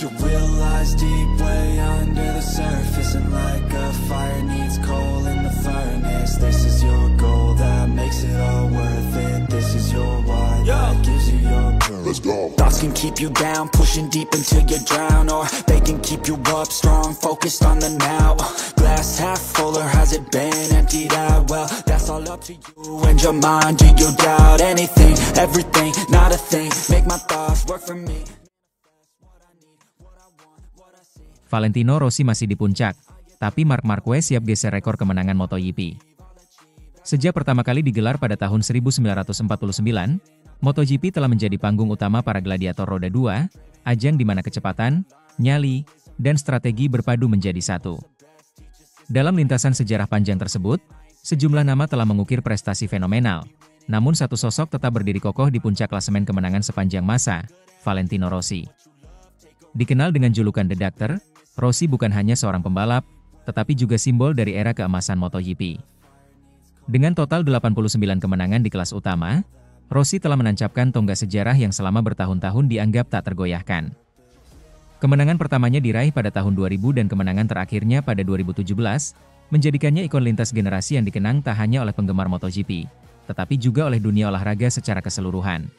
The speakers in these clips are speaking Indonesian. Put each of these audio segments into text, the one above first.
You realize deep way under the surface, and like a fire needs coal in the furnace. This is your goal that makes it all worth it. This is your why that gives you your purpose. Let's go. Thoughts can keep you down, pushing deep until you drown, or they can keep you up strong, focused on the now. Glass half full, or has it been emptied out? Well, that's all up to you and your mind. Do you doubt anything, everything, not a thing? Make my thoughts work for me. Valentino Rossi masih di puncak, tapi Marc Marquez siap geser rekor kemenangan MotoGP. Sejak pertama kali digelar pada tahun 1949, MotoGP telah menjadi panggung utama para gladiator roda 2, ajang di mana kecepatan, nyali, dan strategi berpadu menjadi satu. Dalam lintasan sejarah panjang tersebut, sejumlah nama telah mengukir prestasi fenomenal, namun satu sosok tetap berdiri kokoh di puncak klasemen kemenangan sepanjang masa, Valentino Rossi. Dikenal dengan julukan The Doctor, Rossi bukan hanya seorang pembalap, tetapi juga simbol dari era keemasan MotoGP. Dengan total 89 kemenangan di kelas utama, Rossi telah menancapkan tonggak sejarah yang selama bertahun-tahun dianggap tak tergoyahkan. Kemenangan pertamanya diraih pada tahun 2000 dan kemenangan terakhirnya pada 2017, menjadikannya ikon lintas generasi yang dikenang tak hanya oleh penggemar MotoGP, tetapi juga oleh dunia olahraga secara keseluruhan.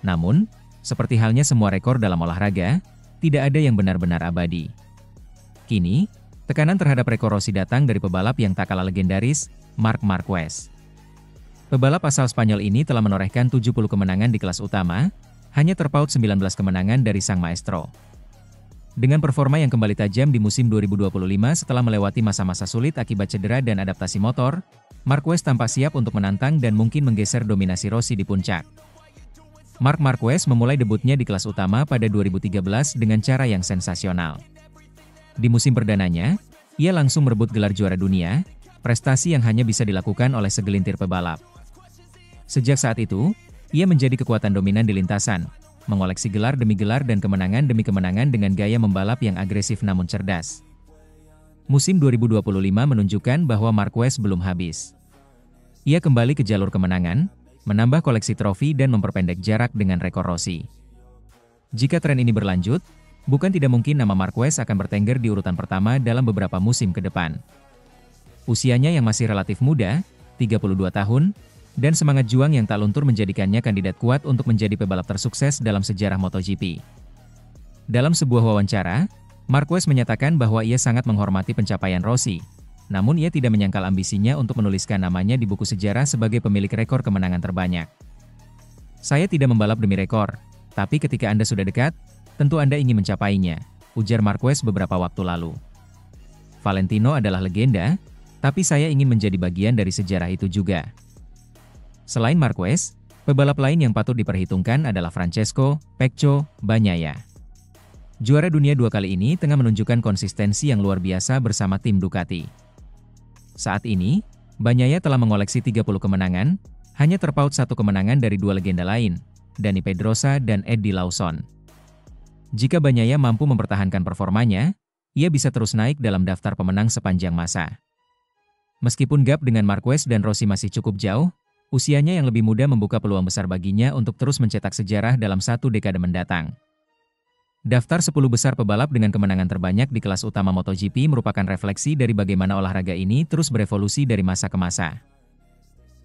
Namun, seperti halnya semua rekor dalam olahraga, tidak ada yang benar-benar abadi. Kini, tekanan terhadap rekor Rossi datang dari pebalap yang tak kalah legendaris, Marc Marquez. Pebalap asal Spanyol ini telah menorehkan 70 kemenangan di kelas utama, hanya terpaut 19 kemenangan dari sang maestro. Dengan performa yang kembali tajam di musim 2025 setelah melewati masa-masa sulit akibat cedera dan adaptasi motor, Marquez tampak siap untuk menantang dan mungkin menggeser dominasi Rossi di puncak. Marc Marquez memulai debutnya di kelas utama pada 2013 dengan cara yang sensasional. Di musim perdananya, ia langsung merebut gelar juara dunia, prestasi yang hanya bisa dilakukan oleh segelintir pebalap. Sejak saat itu, ia menjadi kekuatan dominan di lintasan, mengoleksi gelar demi gelar dan kemenangan demi kemenangan dengan gaya membalap yang agresif namun cerdas. Musim 2025 menunjukkan bahwa Marquez belum habis. Ia kembali ke jalur kemenangan, menambah koleksi trofi dan memperpendek jarak dengan rekor Rossi. Jika tren ini berlanjut, bukan tidak mungkin nama Marquez akan bertengger di urutan pertama dalam beberapa musim ke depan. Usianya yang masih relatif muda, 32 tahun, dan semangat juang yang tak luntur menjadikannya kandidat kuat untuk menjadi pebalap tersukses dalam sejarah MotoGP. Dalam sebuah wawancara, Marquez menyatakan bahwa ia sangat menghormati pencapaian Rossi, namun ia tidak menyangkal ambisinya untuk menuliskan namanya di buku sejarah sebagai pemilik rekor kemenangan terbanyak. Saya tidak membalap demi rekor, tapi ketika Anda sudah dekat, tentu Anda ingin mencapainya, ujar Marquez beberapa waktu lalu. Valentino adalah legenda, tapi saya ingin menjadi bagian dari sejarah itu juga. Selain Marquez, pebalap lain yang patut diperhitungkan adalah Francesco Pecco Bagnaia. Juara dunia 2 kali ini tengah menunjukkan konsistensi yang luar biasa bersama tim Ducati. Saat ini, Bagnaia telah mengoleksi 30 kemenangan, hanya terpaut 1 kemenangan dari 2 legenda lain, Dani Pedrosa dan Eddie Lawson. Jika Bagnaia mampu mempertahankan performanya, ia bisa terus naik dalam daftar pemenang sepanjang masa. Meskipun gap dengan Marquez dan Rossi masih cukup jauh, usianya yang lebih muda membuka peluang besar baginya untuk terus mencetak sejarah dalam 1 dekade mendatang. Daftar 10 besar pebalap dengan kemenangan terbanyak di kelas utama MotoGP merupakan refleksi dari bagaimana olahraga ini terus berevolusi dari masa ke masa.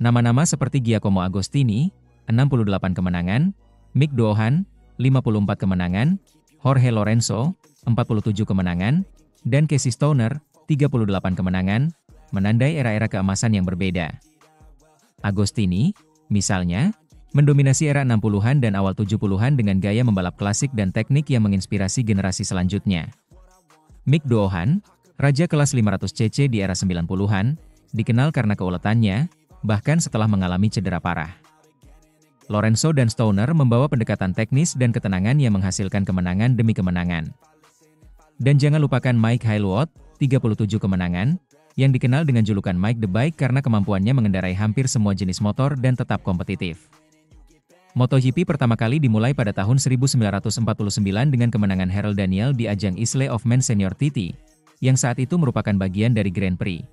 Nama-nama seperti Giacomo Agostini, 68 kemenangan, Mick Doohan, 54 kemenangan, Jorge Lorenzo, 47 kemenangan, dan Casey Stoner, 38 kemenangan, menandai era-era keemasan yang berbeda. Agostini, misalnya, mendominasi era 60-an dan awal 70-an dengan gaya membalap klasik dan teknik yang menginspirasi generasi selanjutnya. Mick Doohan, raja kelas 500cc di era 90-an, dikenal karena keuletannya, bahkan setelah mengalami cedera parah. Lorenzo dan Stoner membawa pendekatan teknis dan ketenangan yang menghasilkan kemenangan demi kemenangan. Dan jangan lupakan Mike Hailwood, 37 kemenangan, yang dikenal dengan julukan Mike the Bike karena kemampuannya mengendarai hampir semua jenis motor dan tetap kompetitif. MotoGP pertama kali dimulai pada tahun 1949 dengan kemenangan Harold Daniel di ajang Isle of Man Senior TT, yang saat itu merupakan bagian dari Grand Prix.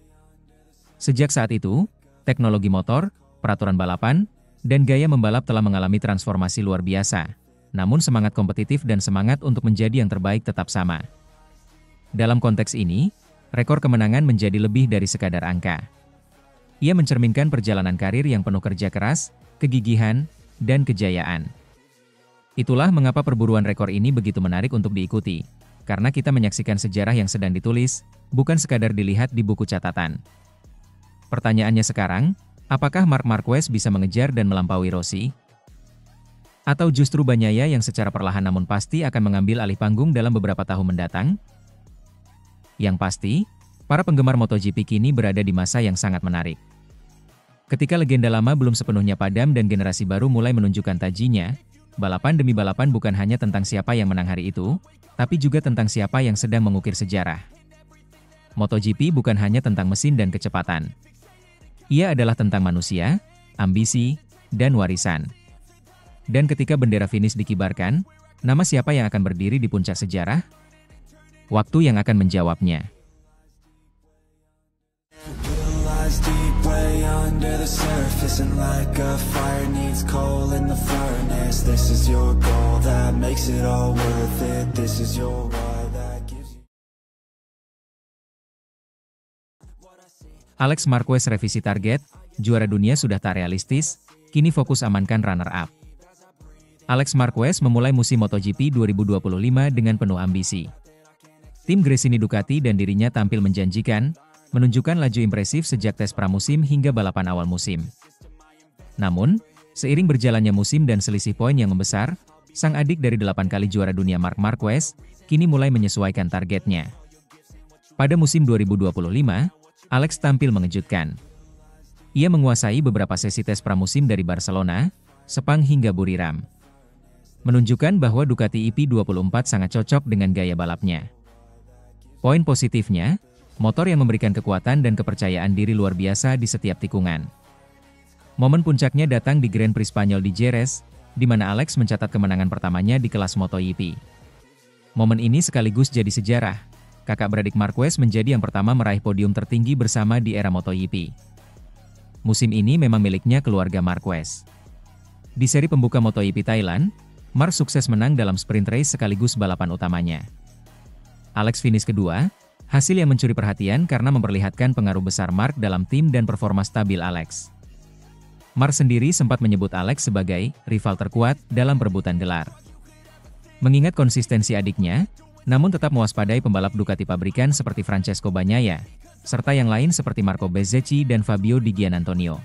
Sejak saat itu, teknologi motor, peraturan balapan, dan gaya membalap telah mengalami transformasi luar biasa, namun semangat kompetitif dan semangat untuk menjadi yang terbaik tetap sama. Dalam konteks ini, rekor kemenangan menjadi lebih dari sekadar angka. Ia mencerminkan perjalanan karir yang penuh kerja keras, kegigihan, dan kejayaan. Itulah mengapa perburuan rekor ini begitu menarik untuk diikuti, karena kita menyaksikan sejarah yang sedang ditulis, bukan sekadar dilihat di buku catatan. Pertanyaannya sekarang, apakah Marc Marquez bisa mengejar dan melampaui Rossi? Atau justru Bagnaia yang secara perlahan namun pasti akan mengambil alih panggung dalam beberapa tahun mendatang? Yang pasti, para penggemar MotoGP kini berada di masa yang sangat menarik. Ketika legenda lama belum sepenuhnya padam dan generasi baru mulai menunjukkan tajinya, balapan demi balapan bukan hanya tentang siapa yang menang hari itu, tapi juga tentang siapa yang sedang mengukir sejarah. MotoGP bukan hanya tentang mesin dan kecepatan. Ia adalah tentang manusia, ambisi, dan warisan. Dan ketika bendera finish dikibarkan, nama siapa yang akan berdiri di puncak sejarah? Waktu yang akan menjawabnya. Alex Marquez revisi target, juara dunia sudah tak realistis, kini fokus amankan runner-up. Alex Marquez memulai musim MotoGP 2025 dengan penuh ambisi. Tim Gresini Ducati dan dirinya tampil menjanjikan, menunjukkan laju impresif sejak tes pramusim hingga balapan awal musim. Namun, seiring berjalannya musim dan selisih poin yang membesar, sang adik dari 8 kali juara dunia Marc Marquez, kini mulai menyesuaikan targetnya. Pada musim 2025, Alex tampil mengejutkan. Ia menguasai beberapa sesi tes pramusim dari Barcelona, Sepang hingga Buriram. Menunjukkan bahwa Ducati EP24 sangat cocok dengan gaya balapnya. Poin positifnya, motor yang memberikan kekuatan dan kepercayaan diri luar biasa di setiap tikungan. Momen puncaknya datang di Grand Prix Spanyol di Jerez, di mana Alex mencatat kemenangan pertamanya di kelas MotoGP. Momen ini sekaligus jadi sejarah. Kakak beradik Marquez menjadi yang pertama meraih podium tertinggi bersama di era MotoGP. Musim ini memang miliknya keluarga Marquez. Di seri pembuka MotoGP Thailand, Marc sukses menang dalam sprint race sekaligus balapan utamanya. Alex finish kedua, hasil yang mencuri perhatian karena memperlihatkan pengaruh besar Marc dalam tim dan performa stabil Alex. Marc sendiri sempat menyebut Alex sebagai rival terkuat dalam perebutan gelar. Mengingat konsistensi adiknya, namun tetap mewaspadai pembalap Ducati pabrikan seperti Francesco Bagnaia, serta yang lain seperti Marco Bezzecchi dan Fabio Di Giannantonio.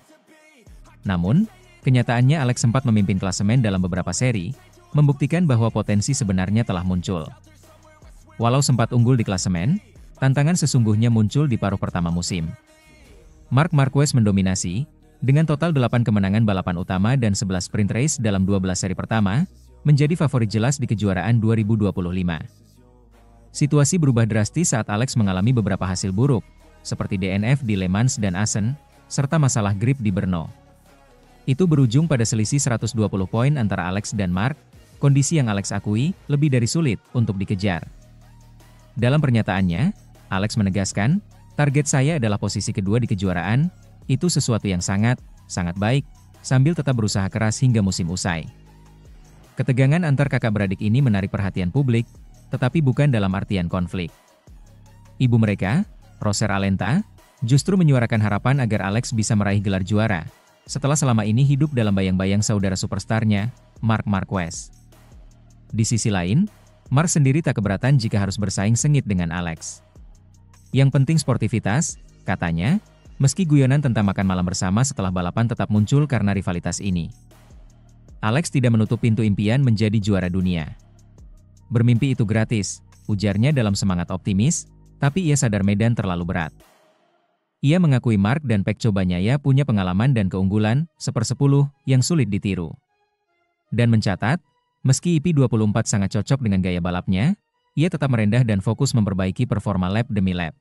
Namun, kenyataannya Alex sempat memimpin klasemen dalam beberapa seri, membuktikan bahwa potensi sebenarnya telah muncul. Walau sempat unggul di klasemen, tantangan sesungguhnya muncul di paruh pertama musim. Marc Marquez mendominasi, dengan total 8 kemenangan balapan utama dan 11 sprint race dalam 12 seri pertama, menjadi favorit jelas di kejuaraan 2025. Situasi berubah drastis saat Alex mengalami beberapa hasil buruk, seperti DNF di Le Mans dan Assen, serta masalah grip di Brno. Itu berujung pada selisih 120 poin antara Alex dan Marc, kondisi yang Alex akui lebih dari sulit untuk dikejar. Dalam pernyataannya, Alex menegaskan, target saya adalah posisi kedua di kejuaraan, itu sesuatu yang sangat baik, sambil tetap berusaha keras hingga musim usai. Ketegangan antar kakak beradik ini menarik perhatian publik, tetapi bukan dalam artian konflik. Ibu mereka, Roser Alenta, justru menyuarakan harapan agar Alex bisa meraih gelar juara, setelah selama ini hidup dalam bayang-bayang saudara superstarnya, Marc Marquez. Di sisi lain, Marc sendiri tak keberatan jika harus bersaing sengit dengan Alex. Yang penting sportivitas, katanya, meski guyonan tentang makan malam bersama setelah balapan tetap muncul karena rivalitas ini. Alex tidak menutup pintu impian menjadi juara dunia. Bermimpi itu gratis, ujarnya dalam semangat optimis, tapi ia sadar medan terlalu berat. Ia mengakui Marc dan Pecco Bagnaia punya pengalaman dan keunggulan, 1/10, yang sulit ditiru. Dan mencatat, meski EP24 sangat cocok dengan gaya balapnya, ia tetap merendah dan fokus memperbaiki performa lap demi lap.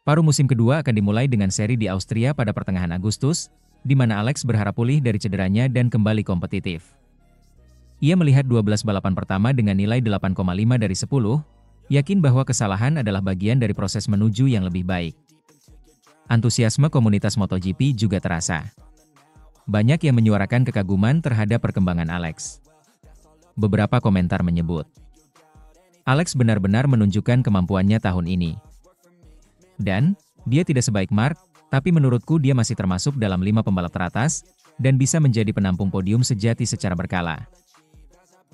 Paruh musim kedua akan dimulai dengan seri di Austria pada pertengahan Agustus, di mana Alex berharap pulih dari cederanya dan kembali kompetitif. Ia melihat 12 balapan pertama dengan nilai 8,5 dari 10, yakin bahwa kesalahan adalah bagian dari proses menuju yang lebih baik. Antusiasme komunitas MotoGP juga terasa. Banyak yang menyuarakan kekaguman terhadap perkembangan Alex. beberapa komentar menyebut. Alex benar-benar menunjukkan kemampuannya tahun ini. Dan, dia tidak sebaik Mark, tapi menurutku dia masih termasuk dalam 5 pembalap teratas, dan bisa menjadi penampung podium sejati secara berkala.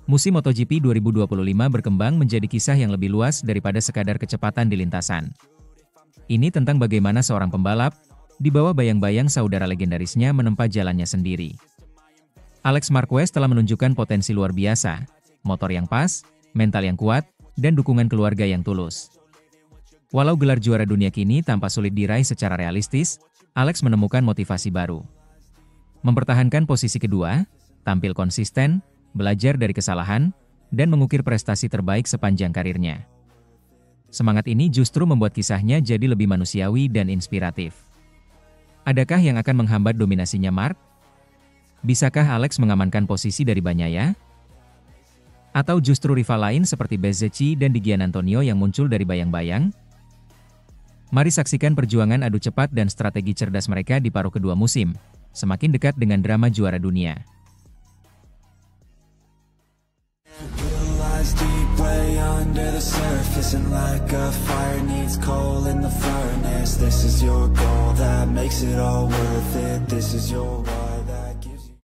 Musim MotoGP 2025 berkembang menjadi kisah yang lebih luas daripada sekadar kecepatan di lintasan. Ini tentang bagaimana seorang pembalap, di bawah bayang-bayang saudara legendarisnya menempa jalannya sendiri. Alex Marquez telah menunjukkan potensi luar biasa, motor yang pas, mental yang kuat, dan dukungan keluarga yang tulus. Walau gelar juara dunia kini tampak sulit diraih secara realistis, Alex menemukan motivasi baru. Mempertahankan posisi kedua, tampil konsisten, belajar dari kesalahan, dan mengukir prestasi terbaik sepanjang karirnya. Semangat ini justru membuat kisahnya jadi lebih manusiawi dan inspiratif. Adakah yang akan menghambat dominasinya Mark? Bisakah Alex mengamankan posisi dari Bagnaia? Atau justru rival lain seperti Bezzecchi dan Di Giannantonio yang muncul dari bayang-bayang? Mari saksikan perjuangan adu cepat dan strategi cerdas mereka di paruh kedua musim, semakin dekat dengan drama juara dunia. Deep way under the surface, and like a fire needs coal in the furnace. This is your goal that makes it all worth it. This is your why that gives you.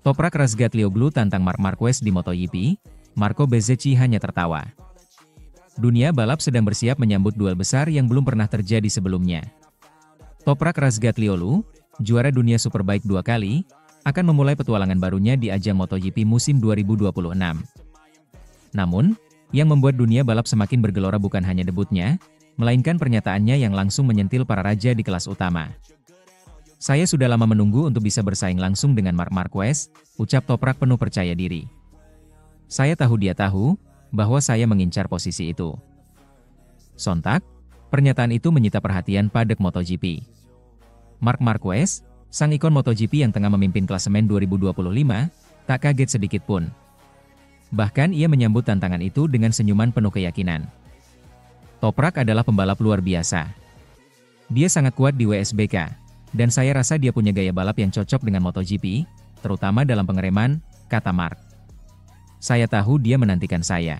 Toprak Razgatlioglu tantang Marc Marquez di MotoGP, Marco Bezzecchi hanya tertawa. Dunia balap sedang bersiap menyambut duel besar yang belum pernah terjadi sebelumnya. Toprak Razgatlioglu, juara dunia Superbike 2 kali, akan memulai petualangan barunya di ajang MotoGP musim 2026. Namun, yang membuat dunia balap semakin bergelora bukan hanya debutnya, melainkan pernyataannya yang langsung menyentil para raja di kelas utama. Saya sudah lama menunggu untuk bisa bersaing langsung dengan Marc Marquez, ucap Toprak penuh percaya diri. Saya tahu dia tahu, bahwa saya mengincar posisi itu. Sontak, pernyataan itu menyita perhatian padek MotoGP. Marc Marquez, sang ikon MotoGP yang tengah memimpin klasemen 2025, tak kaget sedikit pun. Bahkan ia menyambut tantangan itu dengan senyuman penuh keyakinan. Toprak adalah pembalap luar biasa. Dia sangat kuat di WSBK, dan saya rasa dia punya gaya balap yang cocok dengan MotoGP, terutama dalam pengereman, kata Marc. Saya tahu dia menantikan saya.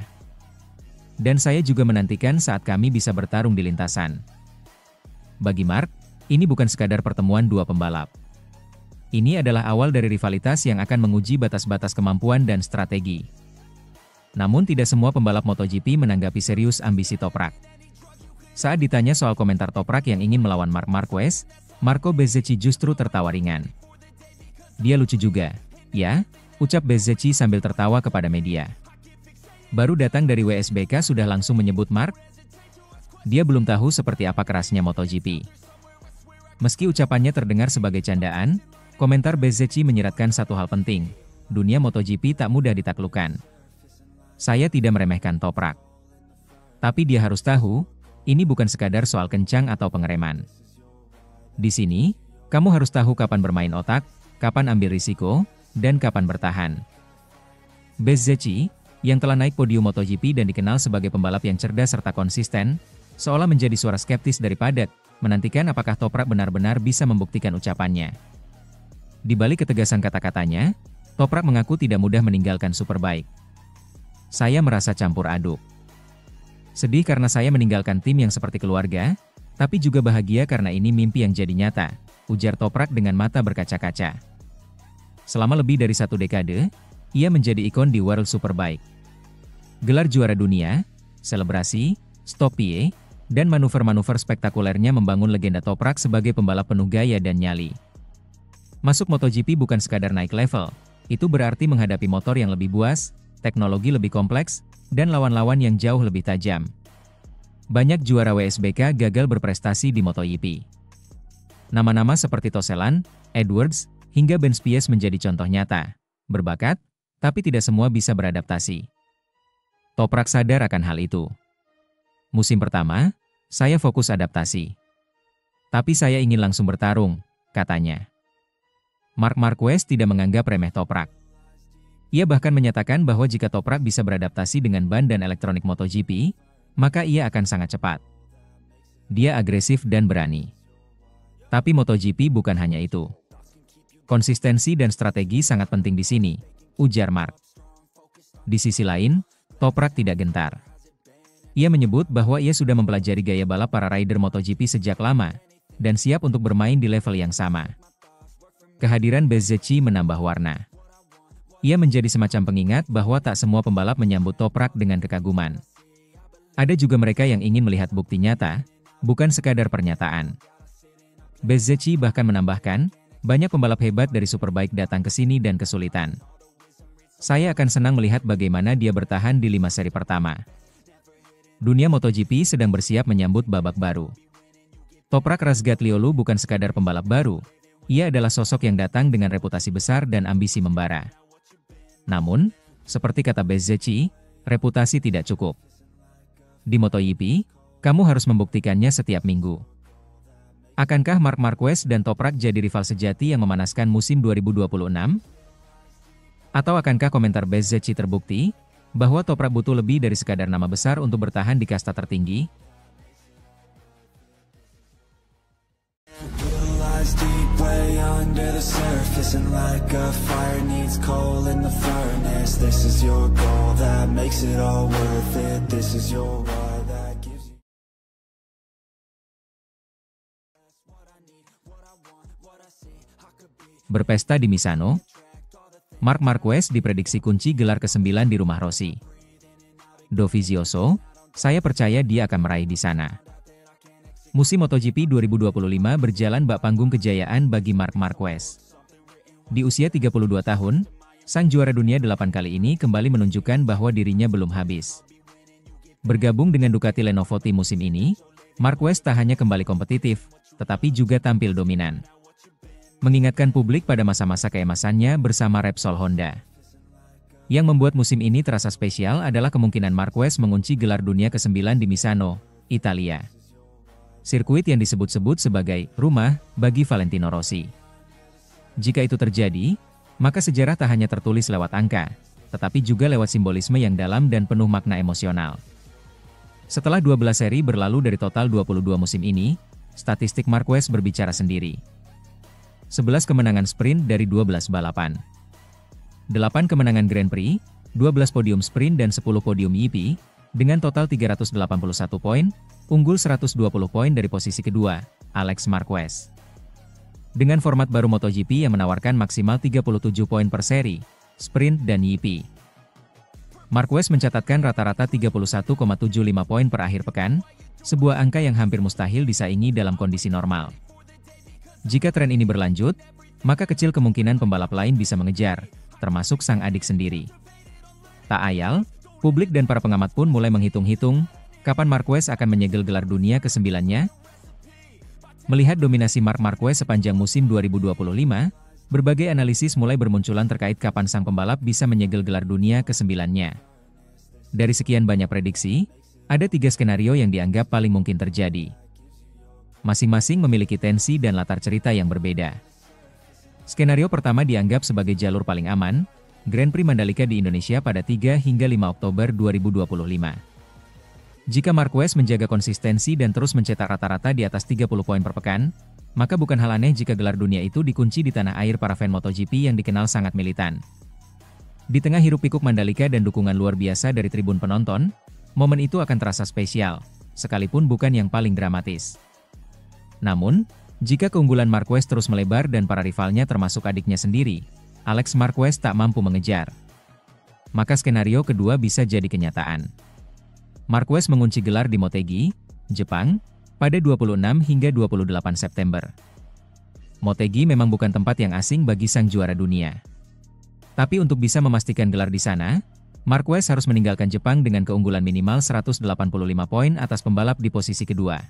Dan saya juga menantikan saat kami bisa bertarung di lintasan. Bagi Marc, ini bukan sekadar pertemuan dua pembalap. Ini adalah awal dari rivalitas yang akan menguji batas-batas kemampuan dan strategi. Namun tidak semua pembalap MotoGP menanggapi serius ambisi Toprak. Saat ditanya soal komentar Toprak yang ingin melawan Marc Marquez, Marco Bezzecchi justru tertawa ringan. Dia lucu juga, ya, ucap Bezzecchi sambil tertawa kepada media. Baru datang dari WSBK sudah langsung menyebut Marc? Dia belum tahu seperti apa kerasnya MotoGP. Meski ucapannya terdengar sebagai candaan, komentar Bezzecchi menyiratkan satu hal penting, dunia MotoGP tak mudah ditaklukkan. Saya tidak meremehkan Toprak. Tapi dia harus tahu, ini bukan sekadar soal kencang atau pengereman. Di sini, kamu harus tahu kapan bermain otak, kapan ambil risiko, dan kapan bertahan. Bezzecchi, yang telah naik podium MotoGP dan dikenal sebagai pembalap yang cerdas serta konsisten, seolah menjadi suara skeptis dari padek, menantikan apakah Toprak benar-benar bisa membuktikan ucapannya. Di balik ketegasan kata-katanya, Toprak mengaku tidak mudah meninggalkan Superbike. Saya merasa campur aduk. Sedih karena saya meninggalkan tim yang seperti keluarga, tapi juga bahagia karena ini mimpi yang jadi nyata, ujar Toprak dengan mata berkaca-kaca. Selama lebih dari 1 dekade, ia menjadi ikon di World Superbike. Gelar juara dunia, selebrasi, stopie, dan manuver-manuver spektakulernya membangun legenda Toprak sebagai pembalap penuh gaya dan nyali. Masuk MotoGP bukan sekadar naik level, itu berarti menghadapi motor yang lebih buas, teknologi lebih kompleks, dan lawan-lawan yang jauh lebih tajam. Banyak juara WSBK gagal berprestasi di MotoGP. Nama-nama seperti Toselan, Edwards, hingga Ben Spies menjadi contoh nyata. Berbakat, tapi tidak semua bisa beradaptasi. Toprak sadar akan hal itu. Musim pertama, saya fokus adaptasi. Tapi saya ingin langsung bertarung, katanya. Marc Marquez tidak menganggap remeh Toprak. Ia bahkan menyatakan bahwa jika Toprak bisa beradaptasi dengan ban dan elektronik MotoGP, maka ia akan sangat cepat. Dia agresif dan berani. Tapi MotoGP bukan hanya itu. Konsistensi dan strategi sangat penting di sini, ujar Mark. Di sisi lain, Toprak tidak gentar. Ia menyebut bahwa ia sudah mempelajari gaya balap para rider MotoGP sejak lama, dan siap untuk bermain di level yang sama. Kehadiran Bezzecchi menambah warna. Ia menjadi semacam pengingat bahwa tak semua pembalap menyambut Toprak dengan kekaguman. Ada juga mereka yang ingin melihat bukti nyata, bukan sekadar pernyataan. Bezzecchi bahkan menambahkan, banyak pembalap hebat dari Superbike datang ke sini dan kesulitan. Saya akan senang melihat bagaimana dia bertahan di 5 seri pertama. Dunia MotoGP sedang bersiap menyambut babak baru. Toprak Razgatlioglu bukan sekadar pembalap baru, ia adalah sosok yang datang dengan reputasi besar dan ambisi membara. Namun, seperti kata Bezzecchi, reputasi tidak cukup. Di MotoGP, kamu harus membuktikannya setiap minggu. Akankah Marc Marquez dan Toprak jadi rival sejati yang memanaskan musim 2026? Atau akankah komentar Bezzecchi terbukti, bahwa Toprak butuh lebih dari sekadar nama besar untuk bertahan di kasta tertinggi? Berpesta di Misano, Marc Marquez diprediksi kunci gelar ke-9 di rumah Rossi. Dovizioso, saya percaya dia akan meraih di sana. Musim MotoGP 2025 berjalan bak panggung kejayaan bagi Marc Marquez. Di usia 32 tahun, sang juara dunia 8 kali ini kembali menunjukkan bahwa dirinya belum habis. Bergabung dengan Ducati Lenovo Team musim ini, Marquez tak hanya kembali kompetitif, tetapi juga tampil dominan. Mengingatkan publik pada masa-masa keemasannya bersama Repsol Honda. Yang membuat musim ini terasa spesial adalah kemungkinan Marquez mengunci gelar dunia ke-9 di Misano, Italia. Sirkuit yang disebut-sebut sebagai rumah bagi Valentino Rossi. Jika itu terjadi, maka sejarah tak hanya tertulis lewat angka, tetapi juga lewat simbolisme yang dalam dan penuh makna emosional. Setelah 12 seri berlalu dari total 22 musim ini, statistik Marquez berbicara sendiri. 11 kemenangan sprint dari 12 balapan. 8 kemenangan Grand Prix, 12 podium sprint dan 10 podium YP, dengan total 381 poin, unggul 120 poin dari posisi kedua, Alex Marquez. Dengan format baru MotoGP yang menawarkan maksimal 37 poin per seri, sprint dan YP. Marquez mencatatkan rata-rata 31,75 poin per akhir pekan, sebuah angka yang hampir mustahil disaingi dalam kondisi normal. Jika tren ini berlanjut, maka kecil kemungkinan pembalap lain bisa mengejar, termasuk sang adik sendiri. Tak ayal, publik dan para pengamat pun mulai menghitung-hitung, kapan Marquez akan menyegel gelar dunia ke-9-nya? Melihat dominasi Marc Marquez sepanjang musim 2025, berbagai analisis mulai bermunculan terkait kapan sang pembalap bisa menyegel gelar dunia ke-9-nya. Dari sekian banyak prediksi, ada 3 skenario yang dianggap paling mungkin terjadi. Masing-masing memiliki tensi dan latar cerita yang berbeda. Skenario pertama dianggap sebagai jalur paling aman, Grand Prix Mandalika di Indonesia pada 3 hingga 5 Oktober 2025. Jika Marquez menjaga konsistensi dan terus mencetak rata-rata di atas 30 poin per pekan, maka bukan hal aneh jika gelar dunia itu dikunci di tanah air para fan MotoGP yang dikenal sangat militan. Di tengah hiruk-pikuk Mandalika dan dukungan luar biasa dari tribun penonton, momen itu akan terasa spesial, sekalipun bukan yang paling dramatis. Namun, jika keunggulan Marquez terus melebar dan para rivalnya termasuk adiknya sendiri, Alex Marquez tak mampu mengejar, maka skenario kedua bisa jadi kenyataan. Marquez mengunci gelar di Motegi, Jepang, pada 26 hingga 28 September. Motegi memang bukan tempat yang asing bagi sang juara dunia. Tapi untuk bisa memastikan gelar di sana, Marquez harus meninggalkan Jepang dengan keunggulan minimal 185 poin atas pembalap di posisi kedua.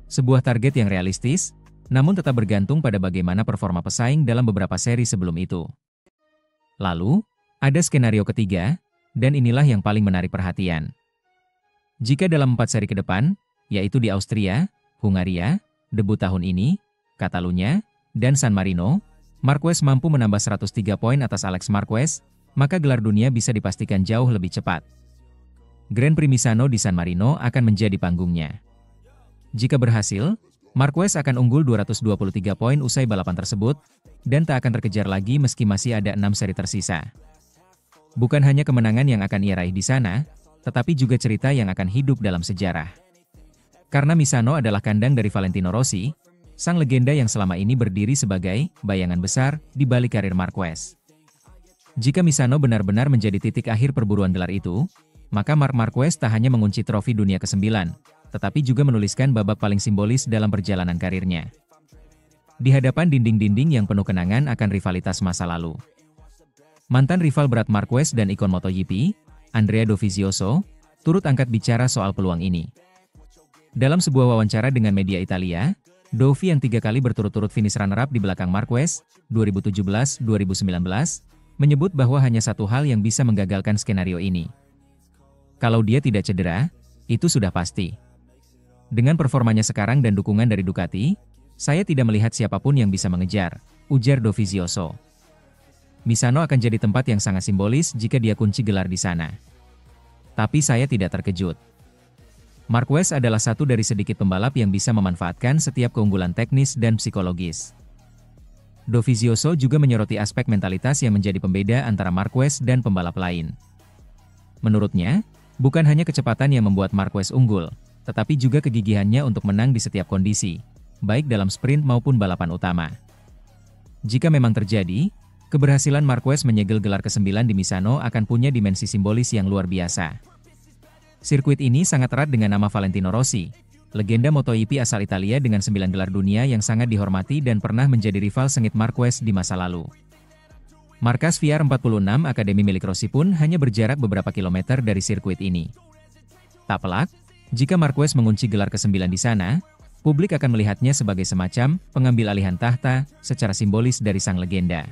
Sebuah target yang realistis, namun tetap bergantung pada bagaimana performa pesaing dalam beberapa seri sebelum itu. Lalu, ada skenario ketiga, dan inilah yang paling menarik perhatian. Jika dalam 4 seri ke depan, yaitu di Austria, Hungaria, debut tahun ini, Catalunya, dan San Marino, Marquez mampu menambah 103 poin atas Alex Marquez, maka gelar dunia bisa dipastikan jauh lebih cepat. Grand Prix Misano di San Marino akan menjadi panggungnya. Jika berhasil, Marquez akan unggul 223 poin usai balapan tersebut, dan tak akan terkejar lagi meski masih ada 6 seri tersisa. Bukan hanya kemenangan yang akan ia raih di sana, tetapi juga cerita yang akan hidup dalam sejarah. Karena Misano adalah kandang dari Valentino Rossi, sang legenda yang selama ini berdiri sebagai bayangan besar di balik karir Marquez. Jika Misano benar-benar menjadi titik akhir perburuan gelar itu, maka Marc Marquez tak hanya mengunci trofi dunia ke-9, tetapi juga menuliskan babak paling simbolis dalam perjalanan karirnya. Di hadapan dinding-dinding yang penuh kenangan akan rivalitas masa lalu. Mantan rival berat Marquez dan ikon MotoGP, Andrea Dovizioso, turut angkat bicara soal peluang ini. Dalam sebuah wawancara dengan media Italia, Dovi yang 3 kali berturut-turut finish runner-up di belakang Marquez, 2017-2019, menyebut bahwa hanya satu hal yang bisa menggagalkan skenario ini. Kalau dia tidak cedera, itu sudah pasti. Dengan performanya sekarang dan dukungan dari Ducati, saya tidak melihat siapapun yang bisa mengejar, ujar Dovizioso. Misano akan jadi tempat yang sangat simbolis jika dia kunci gelar di sana. Tapi saya tidak terkejut. Marquez adalah satu dari sedikit pembalap yang bisa memanfaatkan setiap keunggulan teknis dan psikologis. Dovizioso juga menyoroti aspek mentalitas yang menjadi pembeda antara Marquez dan pembalap lain. Menurutnya, bukan hanya kecepatan yang membuat Marquez unggul, tetapi juga kegigihannya untuk menang di setiap kondisi, baik dalam sprint maupun balapan utama. Jika memang terjadi, keberhasilan Marquez menyegel gelar ke-9 di Misano akan punya dimensi simbolis yang luar biasa. Sirkuit ini sangat erat dengan nama Valentino Rossi, legenda MotoGP asal Italia dengan 9 gelar dunia yang sangat dihormati dan pernah menjadi rival sengit Marquez di masa lalu. Markas VR46 Akademi milik Rossi pun hanya berjarak beberapa kilometer dari sirkuit ini. Tak pelak, jika Marquez mengunci gelar ke-9 di sana, publik akan melihatnya sebagai semacam pengambil alihan tahta secara simbolis dari sang legenda.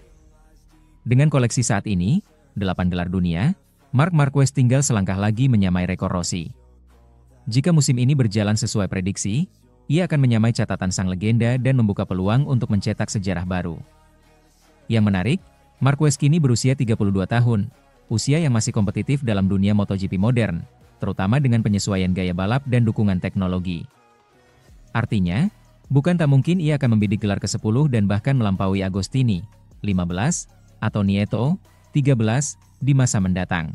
Dengan koleksi saat ini, 8 gelar dunia, Marc Marquez tinggal selangkah lagi menyamai rekor Rossi. Jika musim ini berjalan sesuai prediksi, ia akan menyamai catatan sang legenda dan membuka peluang untuk mencetak sejarah baru. Yang menarik, Marquez kini berusia 32 tahun, usia yang masih kompetitif dalam dunia MotoGP modern, terutama dengan penyesuaian gaya balap dan dukungan teknologi. Artinya, bukan tak mungkin ia akan membidik gelar ke-10 dan bahkan melampaui Agostini, 15, atau Nieto, 13, di masa mendatang.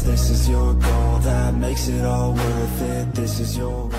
This is your goal that makes it all worth it. This is your